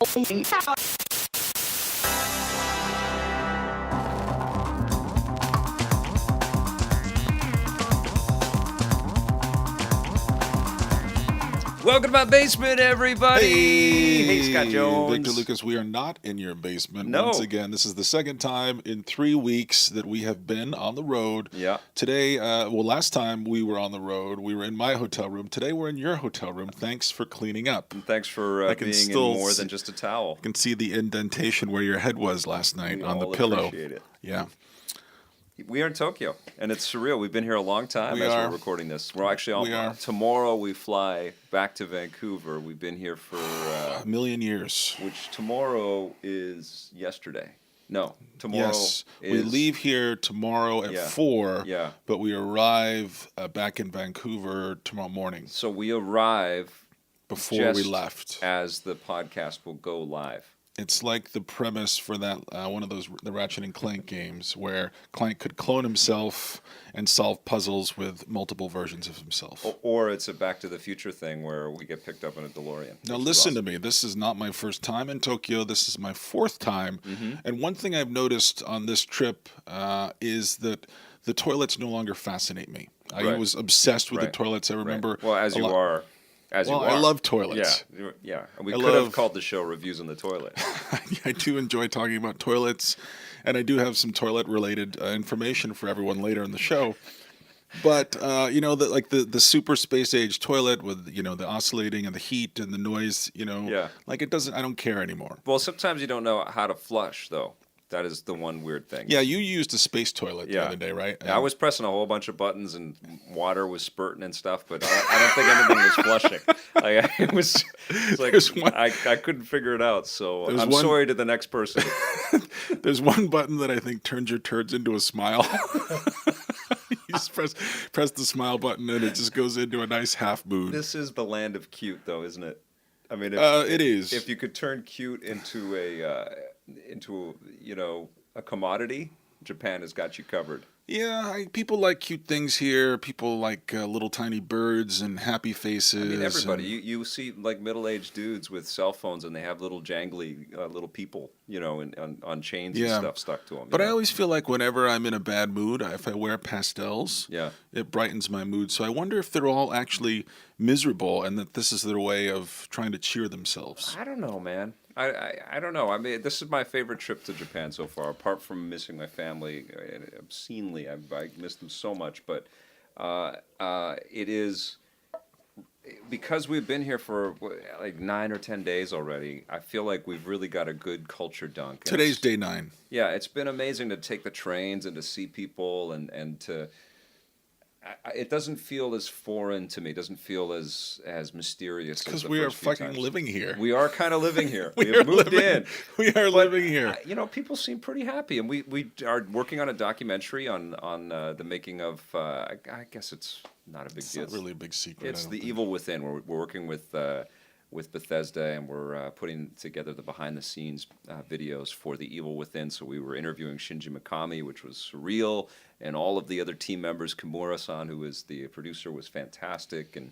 Welcome to my basement, everybody. Hey, Scott Jones. Victor Lucas, we are not in your basement. No. Once again, this is the second time in 3 weeks that we have been on the road. Yeah. Today, last time we were on the road, we were in my hotel room. Today, we're in your hotel room. Thanks for cleaning up. And thanks for being in more than just a towel. I can see the indentation where your head was last night on the all pillow. Appreciate it. Yeah. We are in Tokyo, and it's surreal. We've been here a long time we're recording this. We're actually tomorrow we fly back to Vancouver. We've been here for a million years. Which tomorrow is yesterday. No, tomorrow. Yes, we leave here tomorrow at 4. Yeah. But we arrive back in Vancouver tomorrow morning. So we arrive before we left, as the podcast will go live. It's like the premise for that one of the Ratchet and Clank games where Clank could clone himself and solve puzzles with multiple versions of himself. Or it's a Back to the Future thing where we get picked up in a DeLorean. Now listen to me. This is not my first time in Tokyo. This is my 4th time. Mm-hmm. And one thing I've noticed on this trip is that the toilets no longer fascinate me. I was obsessed with the toilets. I remember. Well, as you are. I love toilets. Yeah. We could have called the show Reviews on the Toilet. I do enjoy talking about toilets, and I do have some toilet-related information for everyone later in the show. But, the super space-age toilet with, the oscillating and the heat and the noise, I don't care anymore. Well, sometimes you don't know how to flush, though. That is the one weird thing. Yeah, you used a space toilet the other day, right? I was pressing a whole bunch of buttons and water was spurting and stuff, but I don't think anything was flushing. I couldn't figure it out, so sorry to the next person. There's one button that I think turns your turds into a smile. You just press the smile button and it just goes into a nice half moon. This is the land of cute, though, isn't it? I mean, it is. If you could turn cute into a commodity, Japan has got you covered. Yeah, people like cute things here. People like little tiny birds and happy faces. I mean, everybody. You see like middle-aged dudes with cell phones and they have little jangly little people, on chains and stuff stuck to them. But I always feel like whenever I'm in a bad mood, if I wear pastels, it brightens my mood. So I wonder if they're all actually miserable and that this is their way of trying to cheer themselves. I don't know, man. I don't know. I mean, this is my favorite trip to Japan so far, apart from missing my family obscenely. I missed them so much. But it is, because we've been here for like 9 or 10 days already, I feel like we've really got a good culture dunk. Today's day 9. Yeah, it's been amazing to take the trains and to see people and to... It doesn't feel as foreign to me. It doesn't feel as mysterious. Because we are fucking living here. We are kind of living here. We have moved in. We are living here. People seem pretty happy, and we are working on a documentary on the making of. I guess it's not a big deal. It's not really a big secret. It's The Evil Within. We're working with Bethesda, and we're putting together the behind-the-scenes videos for The Evil Within. So we were interviewing Shinji Mikami, which was surreal, and all of the other team members. Kimura-san, who is the producer, was fantastic, and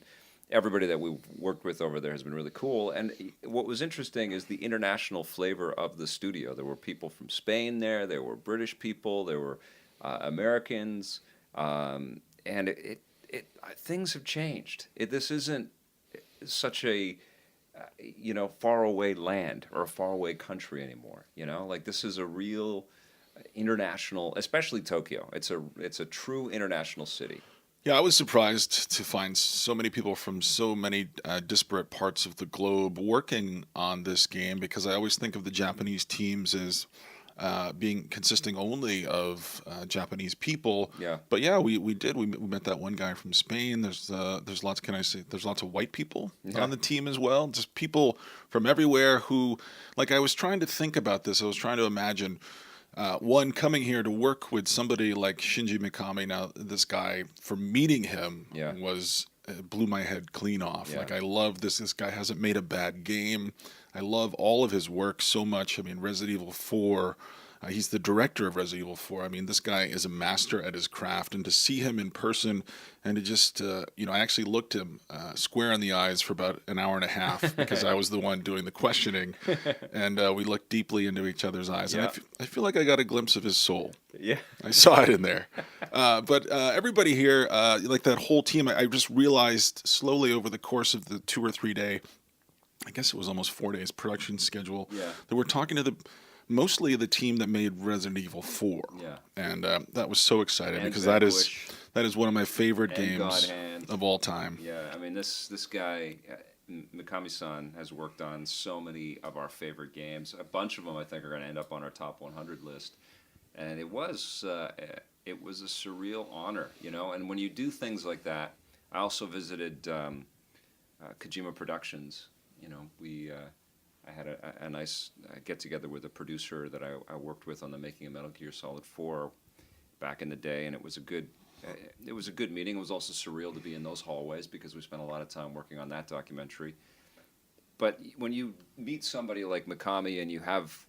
everybody that we worked with over there has been really cool. And what was interesting is the international flavor of the studio. There were people from Spain there were British people, there were Americans, and things have changed. This isn't such a faraway land or a faraway country anymore. This is a real international, especially Tokyo. It's a true international city. Yeah, I was surprised to find so many people from so many disparate parts of the globe working on this game, because I always think of the Japanese teams as being consisting only of Japanese people. Yeah. But yeah, we met that one guy from Spain. There's lots. Can I say there's lots of white people on the team as well? Just people from everywhere who, I was trying to think about this. I was trying to imagine one coming here to work with somebody like Shinji Mikami. Now, this guy, from meeting him, was blew my head clean off. Yeah. I love this. This guy hasn't made a bad game. I love all of his work so much. I mean, Resident Evil 4, He's the director of Resident Evil 4. I mean, this guy is a master at his craft, and to see him in person and to just, I actually looked him square in the eyes for about an hour and a half because I was the one doing the questioning, and we looked deeply into each other's eyes, and Yeah. I feel like I got a glimpse of his soul. Yeah. I saw it in there. But everybody here, like that whole team, I just realized slowly over the course of the 2 or 3 day, I guess it was almost 4 days production schedule, Yeah. that we're talking to mostly the team that made Resident Evil 4. Yeah. And that was so exciting And because Vanquish. that is one of my favorite And God games Hand. of all time. Yeah, I mean this guy Mikami-san has worked on so many of our favorite games. A bunch of them I think are going to end up on our top 100 list, and it was a surreal honor, And when you do things like that, I also visited Kojima Productions. I had a nice get together with a producer that I worked with on the making of Metal Gear Solid 4 back in the day, and it was a good meeting. It was also surreal to be in those hallways because we spent a lot of time working on that documentary. But when you meet somebody like Mikami and you have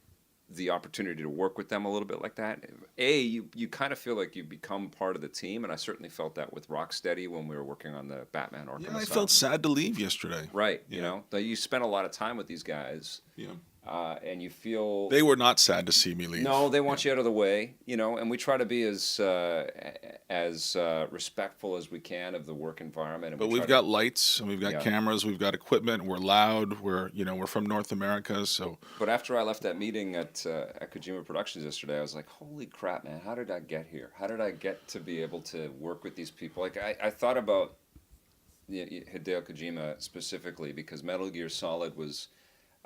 the opportunity to work with them a little bit like that, you kind of feel like you become part of the team, and I certainly felt that with Rocksteady when we were working on the Batman Arkham Yeah, I Asylum. felt sad to leave yesterday. Right, Yeah. that you spend a lot of time with these guys, Yeah. and you feel They were not sad to see me leave. no, they want you out of the way, and we try to be as respectful as we can of the work environment. And But we we've try got lights and we've got Yeah. cameras, we've got equipment, we're loud, we're from North America, so But after I left that meeting at Kojima Productions yesterday, I was like, holy crap, man, how did I get here? How did I get to be able to work with these people? Like, I thought about Hideo Kojima specifically because Metal Gear Solid was,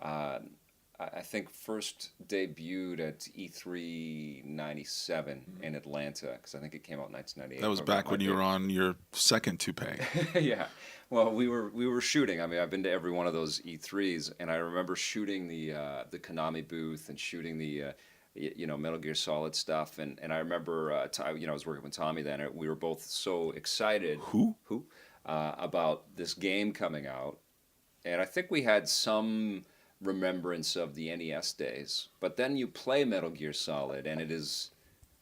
I think, first debuted at E3 '97 in Atlanta, because I think it came out in 1998. that was back when you were on your second toupee. Yeah. Well, we were shooting. I mean, I've been to every one of those E3s, and I remember shooting the Konami booth and shooting the Metal Gear Solid stuff. And I remember I was working with Tommy then. And we were both so excited. Who? About this game coming out, and I think we had some remembrance of the NES days. But then you play Metal Gear Solid, and it is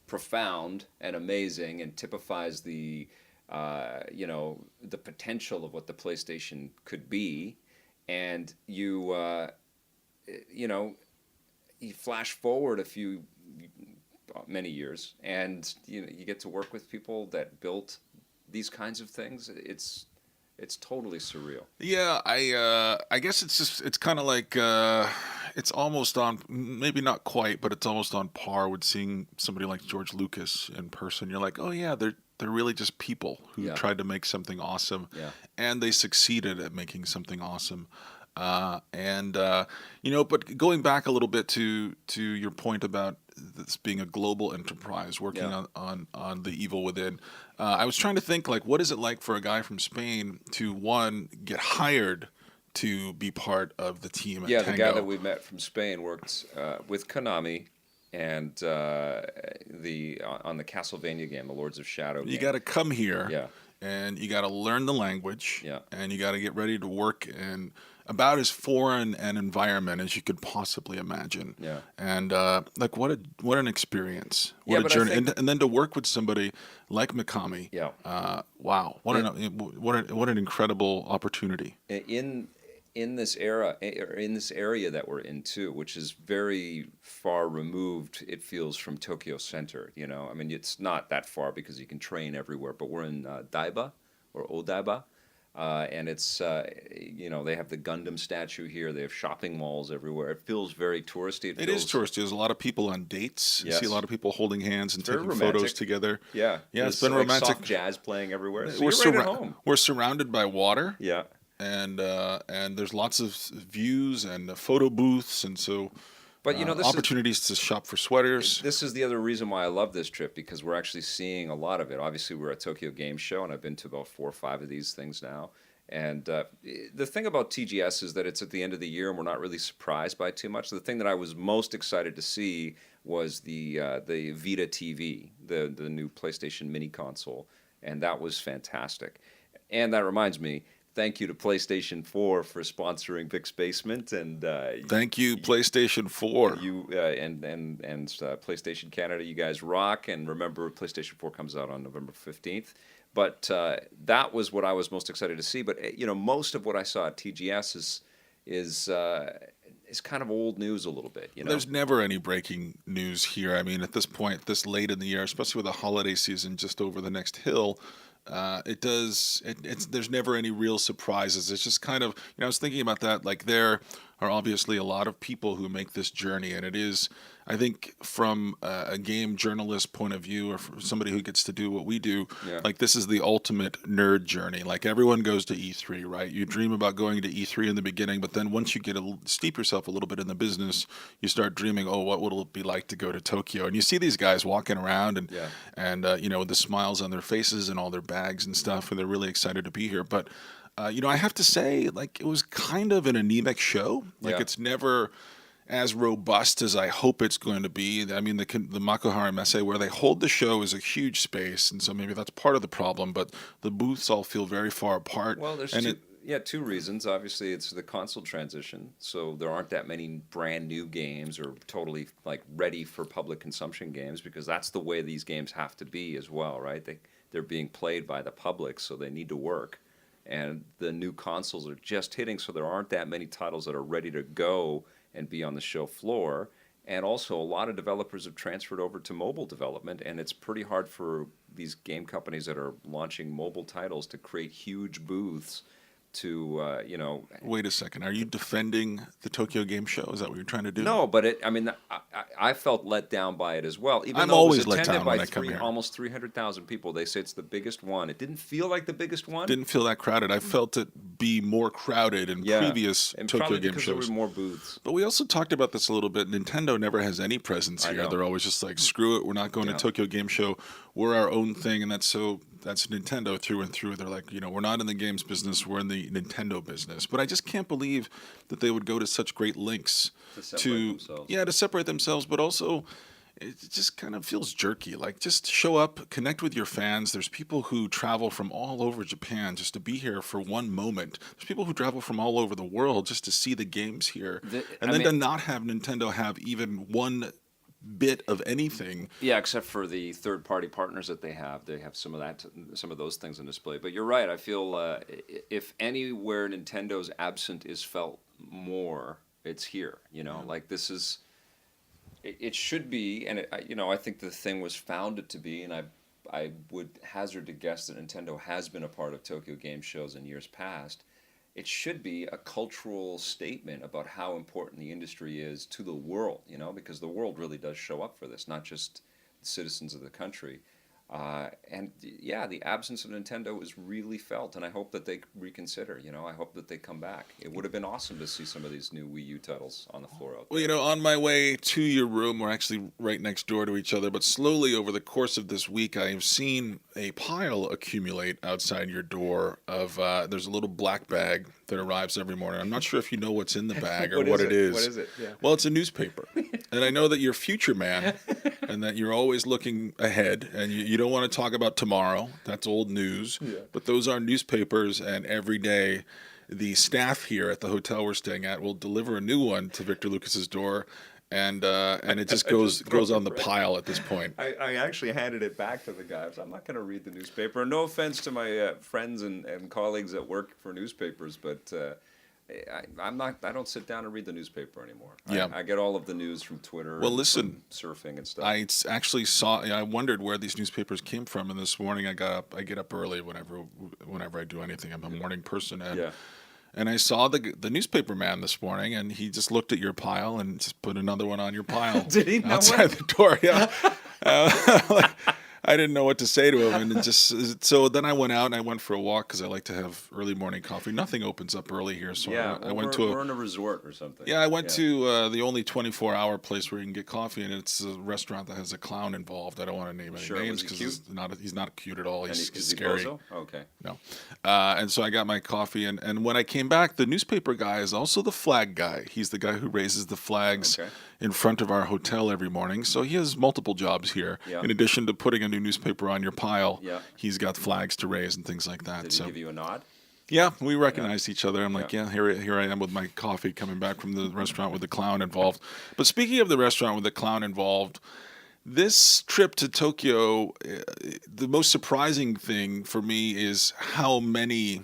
profound and amazing, and typifies the the potential of what the PlayStation could be, and you flash forward many years, and you get to work with people that built these kinds of things. It's totally surreal. Yeah, I guess it's kind of like it's almost on, maybe not quite, but it's almost on par with seeing somebody like George Lucas in person. You're like, oh yeah, they're really just people who Yeah. tried to make something awesome, Yeah. and they succeeded at making something awesome. But going back a little bit to your point about this being a global enterprise working Yeah. on the evil within, I was trying to think, like, what is it like for a guy from Spain to, one, get hired to be part of the team at Yeah, Tango? the guy that we met from Spain worked with Konami and on the Castlevania game, the Lords of Shadow game. You got to come here, Yeah. and you got to learn the language, Yeah. and you got to get ready to work in about as foreign an environment as you could possibly imagine. Yeah. And what an experience! What Yeah, a but I journey! think- And then to work with somebody like Mikami. Yeah. Wow! What an incredible opportunity. In this era, or in this area that we're in too, which is very far removed, it feels, from Tokyo Center. I mean, it's not that far because you can train everywhere. But we're in Odaiba, and it's they have the Gundam statue here. They have shopping malls everywhere. It feels very touristy. It is touristy. There's a lot of people on dates. You Yes. see a lot of people holding hands and very taking romantic. photos together. Yeah, Yeah, it's There's, been like, romantic. soft jazz playing everywhere. So We're, you're right at surra- home. we're surrounded by water. Yeah. And there's lots of views and photo booths, and so But this is opportunities to shop for sweaters. This is the other reason why I love this trip, because we're actually seeing a lot of it. Obviously, we're at Tokyo Game Show, and I've been to about 4 or 5 of these things now. And the thing about TGS is that it's at the end of the year, and we're not really surprised by too much. The thing that I was most excited to see was the Vita TV, the new PlayStation mini console, and that was fantastic. And that reminds me, thank you to PlayStation 4 for sponsoring Vic's Basement, and Thank you, PlayStation 4. you and PlayStation Canada. You guys rock. And remember, PlayStation 4 comes out on November 15th. But that was what I was most excited to see. But most of what I saw at TGS is kind of old news a little bit. There's never any breaking news here. I mean, at this point, this late in the year, especially with the holiday season just over the next hill, there's never any real surprises. It's just kind of, I was thinking about that. Like, there are obviously a lot of people who make this journey, and it is, I think, from a game journalist point of view, or from somebody who gets to do what we do, like, this is the ultimate nerd journey. Like, everyone goes to E3, right? You dream about going to E3 in the beginning, but then once you get steep yourself a little bit in the business, you start dreaming, oh, what will it be like to go to Tokyo? And you see these guys walking around and with the smiles on their faces and all their bags and stuff, and they're really excited to be here. But I have to say, like, it was kind of an anemic show. Like, it's never as robust as I hope it's going to be. I mean, the Makuhari Messe, where they hold the show, is a huge space, and so maybe that's part of the problem. But the booths all feel very far apart. Well, there's two reasons. Obviously, it's the console transition, so there aren't that many brand new games or totally like ready for public consumption games, because that's the way these games have to be as well, right? They're being played by the public, so they need to work. And the new consoles are just hitting, so there aren't that many titles that are ready to go and be on the show floor. And also, a lot of developers have transferred over to mobile development, and it's pretty hard for these game companies that are launching mobile titles to create huge booths to, Wait a second. Are you defending the Tokyo Game Show? Is that what you're trying to do? No, but I felt let down by it as well. Even I'm though always it was let attended down by when I come here. almost 300,000 people. They say it's the biggest one. It didn't feel like the biggest one. Didn't feel that crowded. I felt it be more crowded in previous and Tokyo probably Game because shows. there were more booths. But we also talked about this a little bit. Nintendo never has any presence I here. know. They're always just like, screw it, we're not going to Tokyo Game Show. We're our own thing, and that's Nintendo through and through. They're like, we're not in the games business, we're in the Nintendo business. But I just can't believe that they would go to such great lengths to separate themselves, but also it just kind of feels jerky. Like, just show up, connect with your fans. There's people who travel from all over Japan just to be here for one moment. There's people who travel from all over the world just to see the games here. To not have Nintendo have even one bit of anything. Yeah, except for the third-party partners that they have some of those things on display. But you're right. I feel if anywhere Nintendo's absent is felt more, it's here. Like, this is. It should be, and I think the thing was founded to be, and I would hazard to guess that Nintendo has been a part of Tokyo Game Shows in years past. It should be a cultural statement about how important the industry is to the world, because the world really does show up for this, not just the citizens of the country. The absence of Nintendo is really felt, and I hope that they reconsider. I hope that they come back. It would have been awesome to see some of these new Wii U titles on the floor out there. Well, on my way to your room, we're actually right next door to each other, but slowly over the course of this week, I have seen a pile accumulate outside your door of, there's a little black bag that arrives every morning. I'm not sure if you know what's in the bag or what it is. What is it? Yeah. Well, it's a newspaper. And I know that you're a future man and that you're always looking ahead, and you don't want to talk about tomorrow. That's old news. Yeah. But those are newspapers, and every day the staff here at the hotel we're staying at will deliver a new one to Victor Lucas's door, and it just goes on the pile at this point. I actually handed it back to the guys. I'm not going to read the newspaper. No offense to my friends and colleagues that work for newspapers, but I'm not. I don't sit down and read the newspaper anymore. Yeah. I get all of the news from Twitter. Well, listen, surfing and stuff. I actually saw. I wondered where these newspapers came from, and this morning I got up. I get up early whenever I do anything. I'm a morning person, and I saw the newspaper man this morning, and he just looked at your pile and just put another one on your pile. Did he? Outside the door? Yeah. I didn't know what to say to him, and so then I went out and I went for a walk because I like to have early morning coffee. Nothing opens up early here, so I went to we're in a resort or something. Yeah, I went to the only 24-hour place where you can get coffee, and it's a restaurant that has a clown involved. I don't want to name any names because he's not cute at all. He's scary. Okay. No, and so I got my coffee, and when I came back, the newspaper guy is also the flag guy. He's the guy who raises the flags in front of our hotel every morning. So he has multiple jobs here. Yeah. In addition to putting a new newspaper on your pile, he's got flags to raise and things like that. Did he give you a nod? Yeah, we recognized each other. I'm like, Yeah. yeah, here I am with my coffee coming back from the restaurant with the clown involved. But speaking of the restaurant with the clown involved, this trip to Tokyo, the most surprising thing for me is how many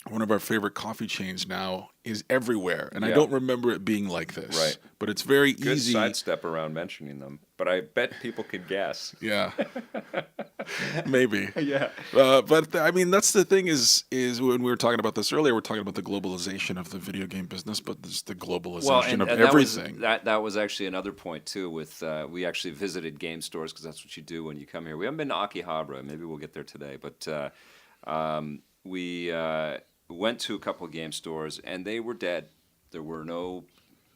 one of our favorite coffee chains now is everywhere. And I Yeah. don't remember it being like this. Right. But it's very Good easy. sidestep around mentioning them, but I bet people could guess. Yeah. Maybe. Yeah. I mean, that's the thing is when we were talking about this earlier, we're talking about the globalization of the video game business, but there's the globalization of everything. That was actually another point too. With we actually visited game stores because that's what you do when you come here. We haven't been to Akihabara. Maybe we'll get there today, but we went to a couple of game stores and they were dead. There were no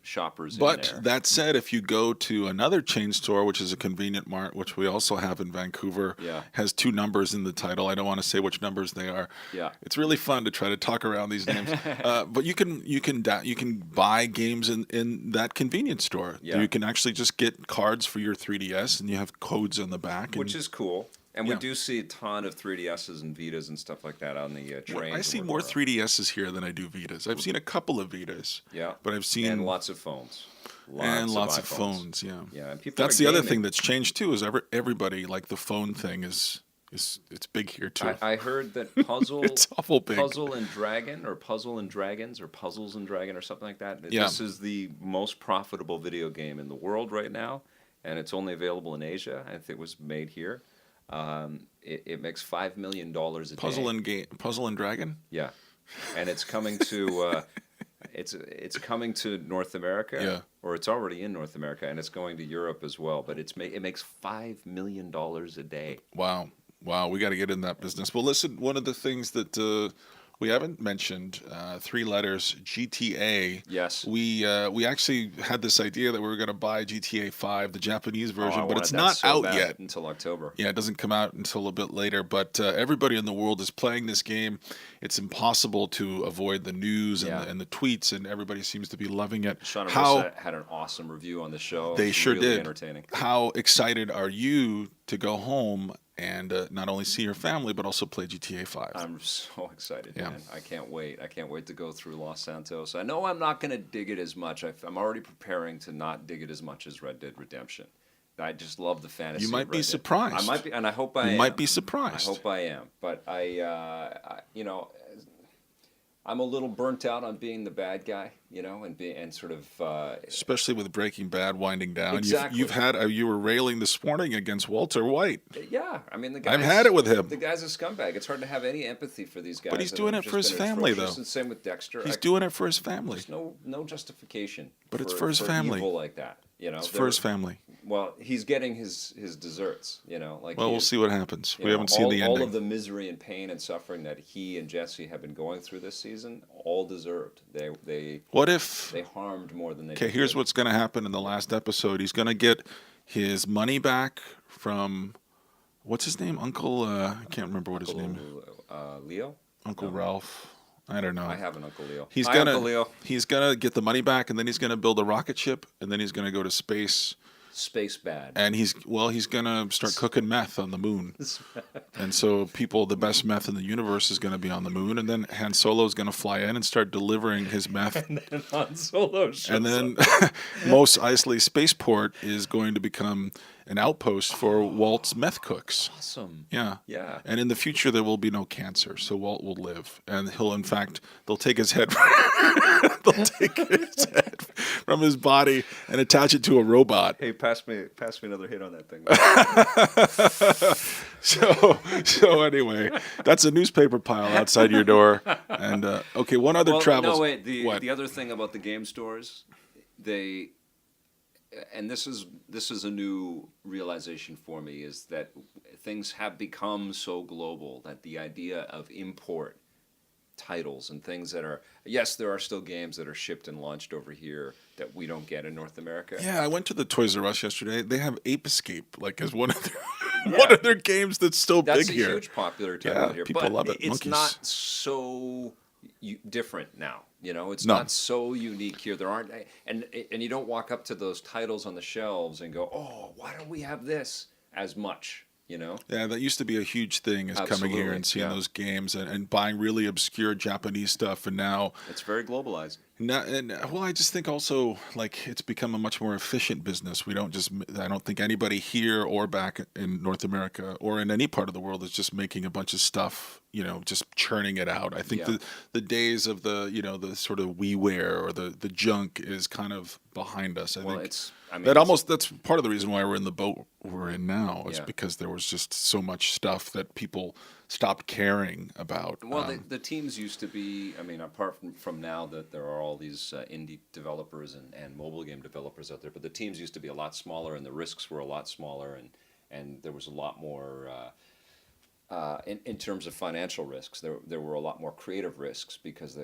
shoppers in But there. that said, if you go to another chain store, which is a convenient mart, which we also have in Vancouver, Yeah. has two numbers in the title. I don't want to say which numbers they are. Yeah. It's really fun to try to talk around these names. But you can buy games in that convenience store. Yeah. You can actually just get cards for your 3DS, and you have codes on the back. Which is cool. And Yeah. we do see a ton of 3DSs and Vitas and stuff like that on the trains. I see more 3DSs here than I do Vitas. I've seen a couple of Vitas. Yeah. But I've seen And lots of phones. lots of iPhones. phones. Yeah. Yeah. And people That's are the other gaming. thing that's changed too. Is everybody like the phone thing is it's big here too. I heard that Puzzle It's awful big. Puzzle and Dragon or Puzzle and Dragons or Puzzles and Dragon or something like that. Yeah. This is the most profitable video game in the world right now, and it's only available in Asia. I think it was made here. It makes $5 million a day. Puzzle and Dragon. Yeah, and it's coming to it's coming to North America. Yeah. Or it's already in North America, and it's going to Europe as well. But it makes $5 million a day. Wow, we got to get in that business. Well, listen, one of the things that we haven't mentioned, 3 letters, GTA. Yes. We actually had this idea that we were going to buy GTA 5, the Japanese version, I but wanted it's that not so out bad yet. until October. Yeah, it doesn't come out until a bit later, but everybody in the world is playing this game. It's impossible to avoid the news Yeah. and the tweets, and everybody seems to be loving it. Sean and How Marissa had an awesome review on the show. they It was sure really did. Entertaining. How excited are you to go home and not only see your family, but also play GTA 5? I'm so excited, Yeah. man. I can't wait. I can't wait to go through Los Santos. I know I'm not going to dig it as much. I'm already preparing to not dig it as much as Red Dead Redemption. I just love the fantasy. You might of be Red Dead. surprised. I might be, and I hope I am. You might be I surprised. hope I am. But I'm a little burnt out on being the bad guy, and sort of. Especially with Breaking Bad winding down. Exactly. You've had you were railing this morning against Walter White. Yeah, I mean the guy. I've had it with him. The guy's a scumbag. It's hard to have any empathy for these guys. But he's that doing have it for just his been family, atrocious. though. And same with Dexter. He's doing it for his family. There's no justification. But it's for his family. Evil like that, It's for his family. Well, he's getting his desserts. Like. Well, we'll see what happens. We haven't seen the all ending. of the misery and pain and suffering that he and Jesse have been going through this season, all deserved. They What if? harmed more than they. Okay, did here's good. what's going to happen in the last episode. He's going to get his money back from what's his name? Uncle. I can't remember what his name is. Leo. Uncle No. Ralph. I don't know. I have an Uncle Leo. He's Hi, gonna Uncle Leo. he's gonna get the money back, and then he's gonna build a rocket ship, and then he's gonna go to space, Space bad. and he's gonna start cooking meth on the moon, and so the best meth in the universe is gonna be on the moon, and then Han Solo's gonna fly in and start delivering his meth, And Han Solo shows and then up. Mos Eisley Spaceport is going to become an outpost for Walt's meth cooks. Awesome. Yeah. Yeah. And in the future, there will be no cancer, so Walt will live, and they'll take his head, they'll take his head from his body and attach it to a robot. Hey, pass me another hit on that thing. So anyway, that's a newspaper pile outside your door. And okay, one other travels. No, wait. What? The other thing about the game stores, and this is a new realization for me, is that things have become so global that the idea of import titles and things that are, yes, there are still games that are shipped and launched over here that we don't get in North America. Yeah, I went to the Toys R Us yesterday. They have Ape Escape as one of their games that's still That's big a here. huge popular title Yeah, here, people but love it. it's Monkeys. not so different now. It's No. not so unique here. There aren't, and you don't walk up to those titles on the shelves and go, "Oh, why don't we have this as much?" you know? Yeah, that used to be a huge thing, is coming here Absolutely, and seeing yeah. those games and buying really obscure Japanese stuff. And now, It's very globalized. well, I just think also like it's become a much more efficient business. We don't just, I don't think anybody here or back in North America or in any part of the world is just making a bunch of stuff, just churning it out. I think Yeah. the days of the sort of WeWare or the junk is kind of behind us. I Well, think I mean, that's part of the reason why we're in the boat we're in now, is Yeah. because there was just so much stuff that people stopped caring about. Well, the teams used to be, I mean, apart from now that there are all these indie developers and mobile game developers out there, but the teams used to be a lot smaller and the risks were a lot smaller, and there was a lot more, in terms of financial risks, there were a lot more creative risks because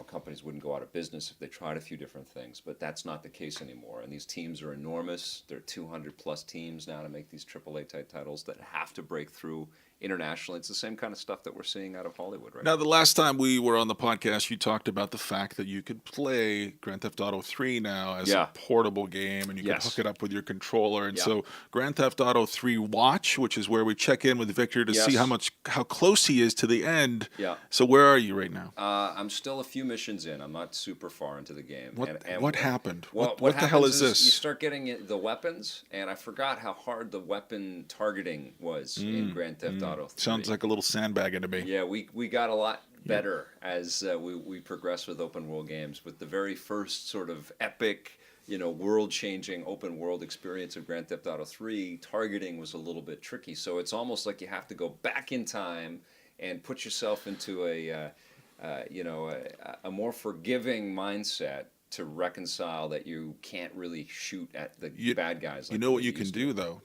companies wouldn't go out of business if they tried a few different things, but that's not the case anymore. And these teams are enormous. There are 200 plus teams now to make these AAA type titles that have to break through internationally. It's the same kind of stuff that we're seeing out of Hollywood right now. Now, the last time we were on the podcast, you talked about the fact that you could play Grand Theft Auto 3 now as Yeah. a portable game, and you Yes. could hook it up with your controller. And Yeah. so Grand Theft Auto 3 Watch, which is where we check in with Victor to see Yes. how close he is to the end. Yeah. So where are you right now? I'm still a few missions in. I'm not super far into the game. What happened? Well, What the hell happens is this? You start getting the weapons, and I forgot how hard the weapon targeting was in Grand Theft Auto 3. Sounds like a little sandbagging to me. Yeah, we got a lot better as we progress with open world games. With the very first sort of epic, world-changing open world experience of Grand Theft Auto 3, targeting was a little bit tricky. So it's almost like you have to go back in time and put yourself into a more forgiving mindset to reconcile that you can't really shoot at the bad guys. You know what you can do, though?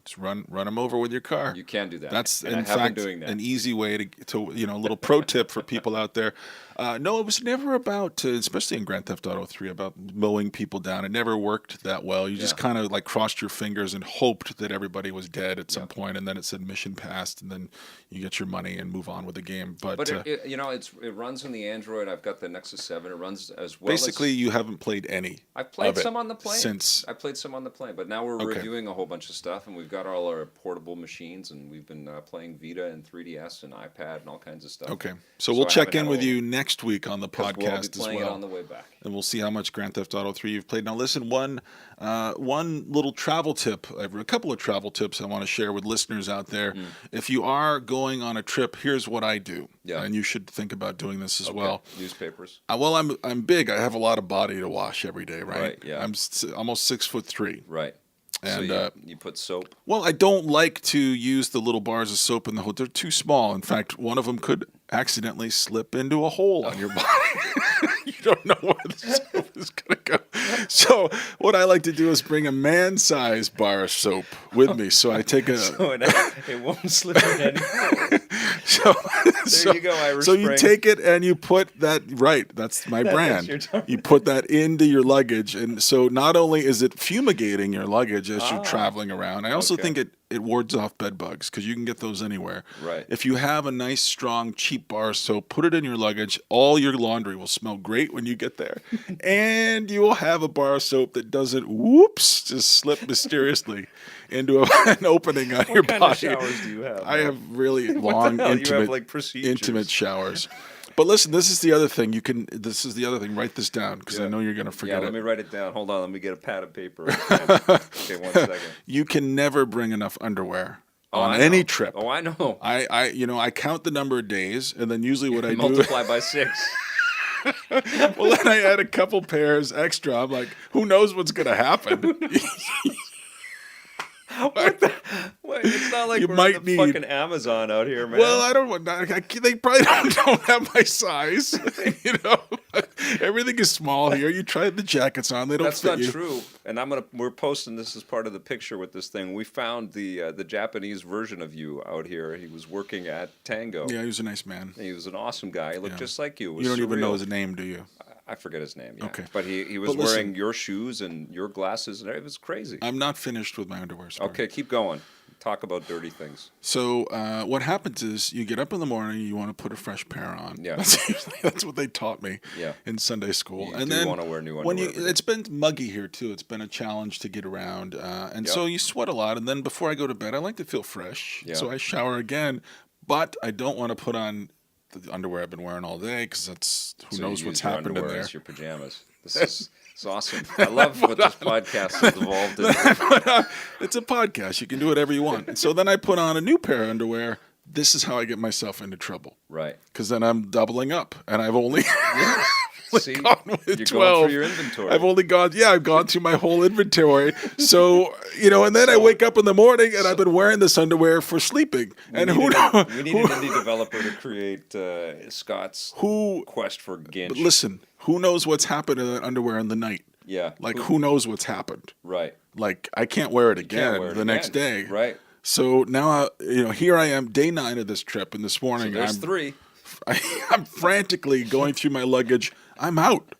Just run them over with your car. You can do that. That's and in I have fact been doing that. an easy way to a little pro tip for people out there. No, it was never about, especially in Grand Theft Auto 3, about mowing people down. It never worked that well. You just kind of like crossed your fingers and hoped that everybody was dead at some point, and then it said mission passed, and then you get your money and move on with the game. But it runs on the Android. I've got the Nexus 7. It runs as well. Basically, you haven't played any. I've played of it some on the plane. since. I played some on the plane, but now we're Okay. reviewing a whole bunch of stuff, and we've got all our portable machines, and we've been playing Vita and 3DS and iPad and all kinds of stuff. Okay, so we'll I check haven't in had with all- you next week on the 'cause we'll all be podcast as playing it well. on the way back. And we'll see how much Grand Theft Auto 3 you've played. Now, listen, one little travel tip, a couple of travel tips I want to share with listeners out there. If you are going on a trip, here's what I do. Yeah. And you should think about doing this as Okay. well. Newspapers. Well, I'm big. I have a lot of body to wash every day, right? Right, yeah. I'm almost 6'3". Right. And so you put soap. well, I don't like to use the little bars of soap in the hotel. They're too small. In fact, one of them could accidentally slip into a hole on your body. You don't know where the soap is going to go. So what I like to do is bring a man-sized bar of soap with me. So I take a... So it won't slip in anymore. So you go, Irish So you Spring. take it and you put that, right, that's my brand. your target. You put that into your luggage. And so not only is it fumigating your luggage as you're traveling around, I also Okay. think it wards off bed bugs because you can get those anywhere. Right. If you have a nice, strong, cheap bar of soap, put it in your luggage. All your laundry will smell great when you get there. And you will have a bar of soap that doesn't, just slip mysteriously into an opening on your What kind body. of showers do you have? I have really What the long, hell? You have, intimate, like, procedures. intimate showers. But listen, this is the other thing. This is the other thing. Write this down because I Yeah. know you're going to Yeah, forget let it. me write it down. Hold on, let me get a pad of paper. Okay, 1 second. You can never bring enough underwear Oh, on I any know. trip. Oh, I know. I count the number of days, and then usually what I do, Multiply by 6. well, then I add a couple pairs extra. I'm like, who knows what's going to happen? Wait, it's not like You we're might in the need- fucking Amazon out here, man. Well, I don't want. They probably don't have my size. Everything is small here. You try the jackets on; they don't That's fit not you. true. And we're posting this as part of the picture with this thing. We found the Japanese version of you out here. He was working at Tango. Yeah, he was a nice man. He was an awesome guy. He looked Yeah. just like you. It was You don't even surreal. know his name, do you? I forget his name. Yeah. Okay. But he was But listen- wearing your shoes and your glasses, and it was crazy. I'm not finished with my underwear story. Okay, keep going. Talk about dirty things. So what happens is you get up in the morning, you want to put a fresh pair on. Yeah. That's what they taught me Yeah. in Sunday school. You and do then wanna wear new when underwear every day. it's been muggy here too. It's been a challenge to get around, and Yep. so you sweat a lot. And then before I go to bed, I like to feel fresh. Yeah. So I shower again, but I don't want to put on the underwear I've been wearing all day because that's who So knows you what's use your happened in underwear there. as your pajamas. This is it's awesome. I love what this podcast has evolved into. It's a podcast. You can do whatever you want. And so then I put on a new pair of underwear. This is how I get myself into trouble. Right. Because then I'm doubling up, and I've only See, gone with you're 12. going through your inventory. I've gone through my whole inventory. So, and then I wake up in the morning, and I've been wearing this underwear for sleeping. And who knows? We need an indie developer to create Scott's quest for Ginch. But listen, who knows what's happened to that underwear in the night? Yeah. Like, who knows what's happened? Right. Like, I can't wear it again Can't wear it the next day. again. Right. So now, here I am, day 9 of this trip, and this morning So there's 3. I'm frantically going through my luggage. I'm out.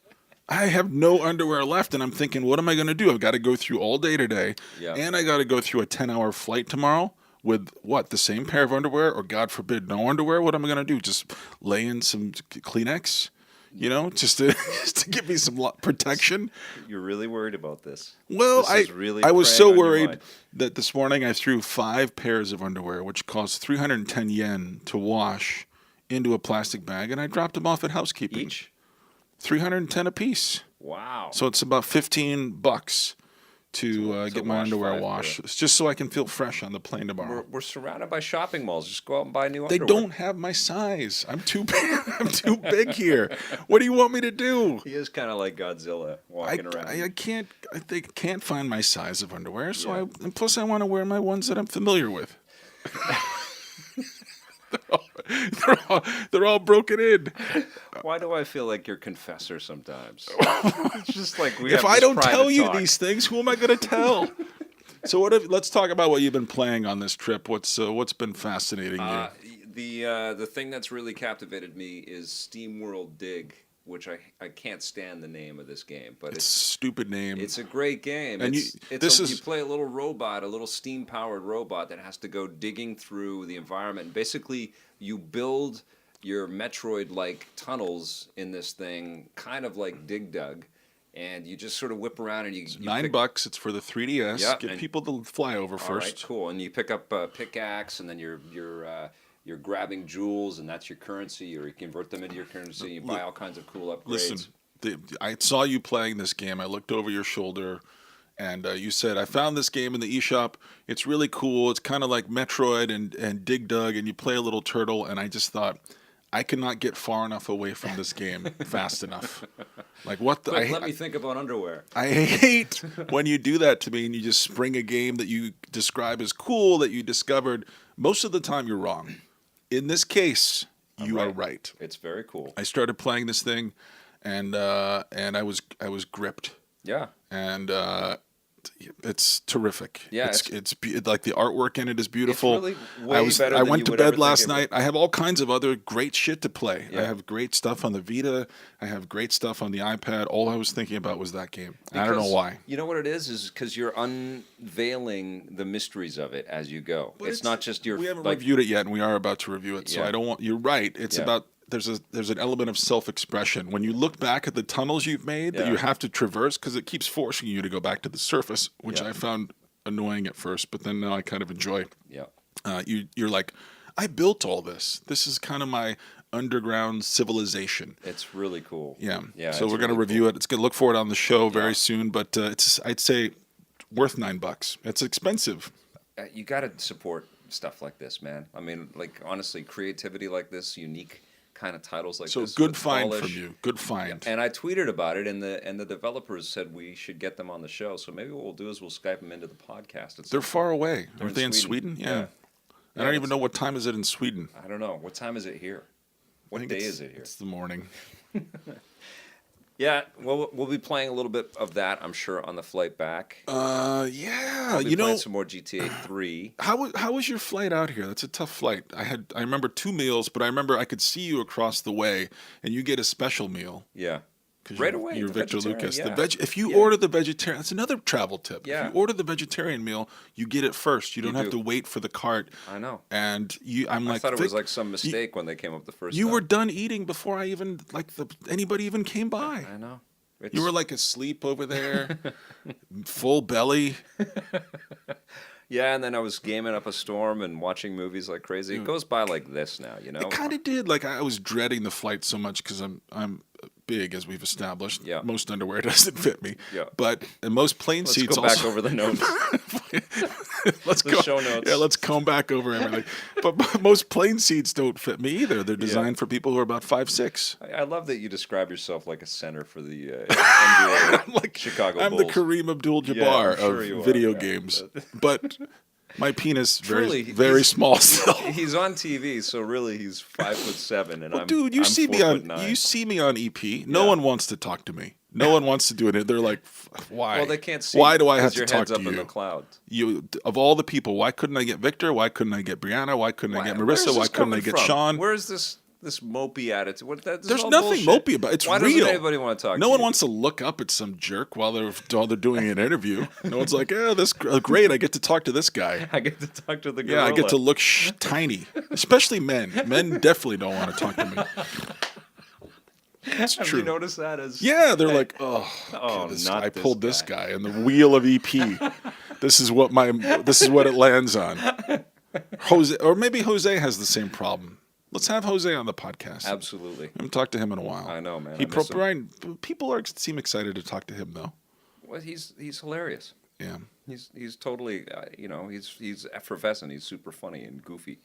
I have no underwear left, and I'm thinking, what am I going to do? I've got to go through all day today, Yeah. and I got to go through a 10-hour flight tomorrow with what? The same pair of underwear, or God forbid, no underwear? What am I going to do? Just lay in some Kleenex? Just to give me some protection. You're really worried about this. Well, This is really I was preying so on your worried mind. that this morning I threw 5 pairs of underwear, which cost 310 yen to wash, into a plastic bag, and I dropped them off at housekeeping. Each? 310 a piece. Wow. So it's about $15 to get my wash underwear 5 washed. pair. It's just so I can feel fresh on the plane tomorrow. We're surrounded by shopping malls. Just go out and buy new They underwear. don't have my size. I'm too big. I'm too big here. What do you want me to do? He is kind of like Godzilla walking around. I can't. I can't find my size of underwear. So Yeah. and plus I want to wear my ones that I'm familiar with. they're all broken in. Why do I feel like you're confessor sometimes? It's just like we If have I this don't private tell you talk. these things, who am I going to tell? So let's talk about what you've been playing on this trip. What's been fascinating you? The thing that's really captivated me is SteamWorld Dig, which I can't stand the name of this game, but It's a stupid name. it's a great game. And You play a little robot, a little steam-powered robot that has to go digging through the environment. Basically, you build your Metroid-like tunnels in this thing, kind of like Dig Dug, and you just sort of whip around and you $9. It's for the 3DS. Yeah, Get and- people to fly over All right, first. cool. And you pick up a pickaxe, and then you're grabbing jewels, and that's your currency, or you convert them into your currency. You buy all kinds of cool upgrades. Listen, I saw you playing this game. I looked over your shoulder, and you said, I found this game in the eShop. It's really cool. It's kind of like Metroid and Dig Dug, and you play a little turtle. And I just thought, I cannot get far enough away from this game fast enough. Like, what the... Quick, let me think about underwear. I hate when you do that to me and you just spring a game that you describe as cool that you discovered. Most of the time, you're wrong. In this case, you are right. It's very cool. I started playing this thing, and I was gripped, Yeah. and it's terrific. Yeah, it's like the artwork in it is beautiful. really way better I than went you to would ever bed think last it would. night. I have all kinds of other great shit to play. I Yeah. have great stuff on the Vita. I have great stuff on the iPad. All I was thinking about was that game. I don't know Because why. You know what it is because you're unveiling the mysteries of it as you go. But It's not just your We haven't like reviewed it yet, and we are about to review it. So Yeah. I don't want. You're right. It's Yeah. about there's an element of self-expression when you look back at the tunnels you've made that Yeah. you have to traverse because it keeps forcing you to go back to the surface, which Yeah. I found annoying at first, but then now I kind of enjoy. yeah. You're like, I built all this. This is kind of my underground civilization. It's really cool. Yeah. Yeah. So it's we're gonna really review cool. it. It's gonna look for it on the show very Yeah. soon, but I'd say worth $9. It's expensive. You got to support stuff like this, man. I mean, like honestly, creativity like this, unique kind of titles like So this. good with find polish. from you. Good find. And I tweeted about it, and the developers said we should get them on the show. So maybe what we'll do is we'll Skype them into the podcast. They're far away. They're Aren't they in Sweden? Yeah. I Yeah, don't even that's- know what time is it in Sweden. I don't know. What time is it here? What I think day it's- is it here? It's the morning. Yeah, well, we'll be playing a little bit of that, I'm sure, on the flight back. Yeah. We'll be You playing know, some more GTA 3. how was your flight out here? That's a tough flight. I remember 2 meals, but I remember I could see you across the way, and you get a special meal. Yeah. 'Cause Right away, You're the Victor vegetarian, Lucas. yeah. If you Yeah. order the vegetarian, that's another travel tip. Yeah. If you order the vegetarian meal, you get it first. You don't have do. to wait for the cart. I know. And I'm I like, thought it Vic, was like some mistake when they came up the first you time. were done eating before I even anybody even came by. I know. You were like asleep over there, full belly. Yeah, and then I was gaming up a storm and watching movies like crazy. It goes by like this now, you know. It kind of did. Like I was dreading the flight so much because I'm big, as we've established. Yeah. Most underwear doesn't fit me. Yeah. But and most plane Let's seats go also. back over the notes. Let's the go. show notes. Yeah, let's comb back over everything. But most plane seats don't fit me either. They're designed for people who are about 5'6". I love that you describe yourself like a center for the NBA Chicago I'm Bulls. the Kareem Abdul-Jabbar Yeah, I'm sure you of are, video yeah. games. But my penis Truly, very he's- small still. He's on TV, so really he's 5'7", and I'm Dude, you I'm see me 4'9". on EP. No Yeah. one wants to talk to me. No one wants to do it. They're like, why? Well, they can't see. Why do I have because to your talk head's to up in you? the clouds. You of all the people, why couldn't I get Victor? Why couldn't I get Brianna? Why couldn't I get Where's Marissa? Why this couldn't I coming get from? Sean? Where is this mopey attitude? This There's is all nothing bullshit. mopey about it. It's Why real. doesn't anybody want to talk? No to one you? wants to look up at some jerk while they're doing an interview. No one's like, yeah, this great. I get to talk to this guy. I get to talk to the Yeah, gorilla. I get to look tiny, especially men. Men definitely don't want to talk to me. It's Have true. you noticed that? Yeah, they're like, oh, Oh, this, not I this pulled this guy. guy and the wheel of EP. This is what it lands on. Jose, or maybe Jose has the same problem. Let's have Jose on the podcast. Absolutely. I haven't talked to him in a while. I know, man. He I miss him. Brian, people seem excited to talk to him though. Well, he's hilarious. Yeah. He's totally he's effervescent. He's super funny and goofy.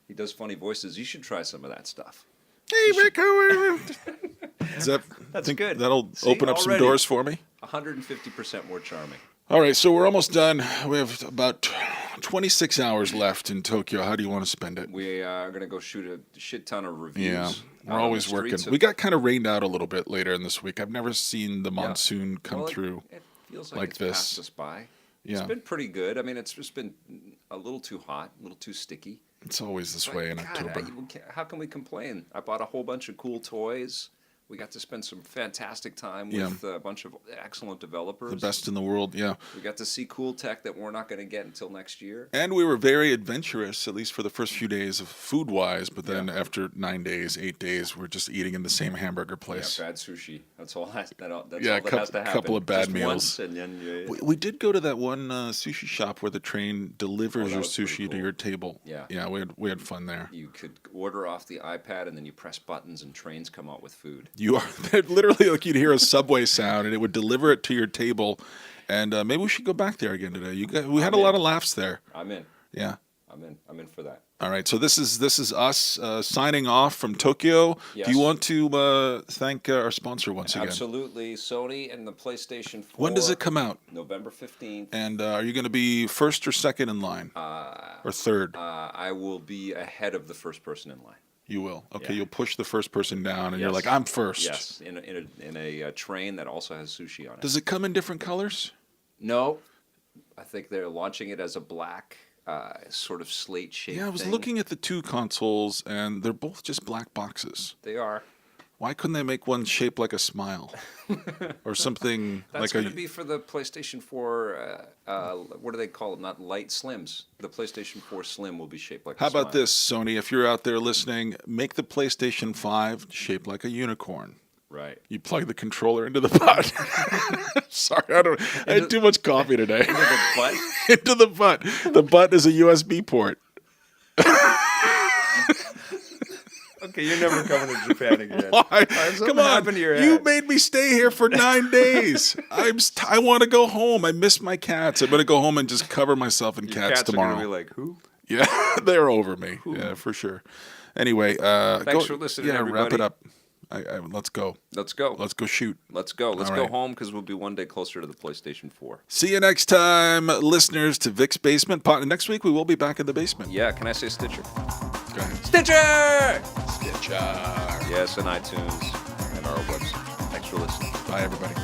He does funny voices. You should try some of that stuff. Hey, Vic, how are you? That's think good. That'll See, open up some already. doors for me. 150% more charming. All right, so we're almost done. We have about 26 hours left in Tokyo. How do you want to spend it? We are gonna go shoot a shit ton of reviews. Yeah, out we're on the always working. streets of- We got kind of rained out a little bit later in this week. I've never seen the monsoon come Well, through. It feels like it's this. passed us by. Yeah. It's been pretty good. I mean, it's just been a little too hot, a little too sticky. It's always this But way in God, October. how can we complain? I bought a whole bunch of cool toys. We got to spend some fantastic time with a bunch of excellent developers. The best in the world, yeah. We got to see cool tech that we're not going to get until next year. And we were very adventurous, at least for the first few days of food-wise. But then after 8 days, we're just eating in the same hamburger place. Yeah, bad sushi. That's all. That's all that Yeah, has to happen. couple of bad Just meals. Once and then We did go to that one sushi shop where the train delivers your was pretty sushi to cool. your table. Yeah. Yeah, we had fun there. you could order off the iPad and then you press buttons and trains come out with food. You are literally like you'd hear a subway sound and it would deliver it to your table. And maybe we should go back there again today. We had a lot of laughs there. I'm in. Yeah. I'm in for that. All right. So this is us signing off from Tokyo. Yes. Do you want to thank our sponsor once again? Absolutely. Sony and the PlayStation 4. When does it come out? November 15th. And are you going to be first or second in line? Or third? I will be ahead of the first person in line. You will. Okay, Yeah. you'll push the first person down, and you're Yes. like, I'm first. Yes, in a train that also has sushi on it. Does it come in different colors? No, I think they're launching it as a black, sort of slate shape. Yeah, I was thing. looking at the two consoles, and they're both just black boxes. They are. Why couldn't they make one shaped like a smile, or something That's like going a? to be for the PlayStation 4. What do they call it? Not light slims. The PlayStation 4 Slim will be shaped like. How a about smile. this, Sony? If you're out there listening, make the PlayStation 5 shaped like a unicorn. Right. You plug the controller into the butt. Sorry, I had too much coffee today. Into the butt. Into the butt. The butt is a USB port. Okay, you're never coming to Japan again. Why? Something Come on. happened to your You head. made me stay here for 9 days. I want to go home. I miss my cats. I'm going to go home and just cover myself in Your cats tomorrow. are going to be like, who? Yeah, they're over me. Yeah, for sure. Anyway, Thanks for listening, Yeah, wrap everybody. it up. Let's go. Let's go. Let's go shoot. Let's go. Let's All go right. home because we'll be one day closer to the PlayStation 4. See you next time, listeners to Vic's Basement. Next week, we will be back in the basement. Yeah, can I say Stitcher? Go ahead. Stitcher! Stitcher. Yes, and iTunes and our website. Thanks for listening. Bye, everybody.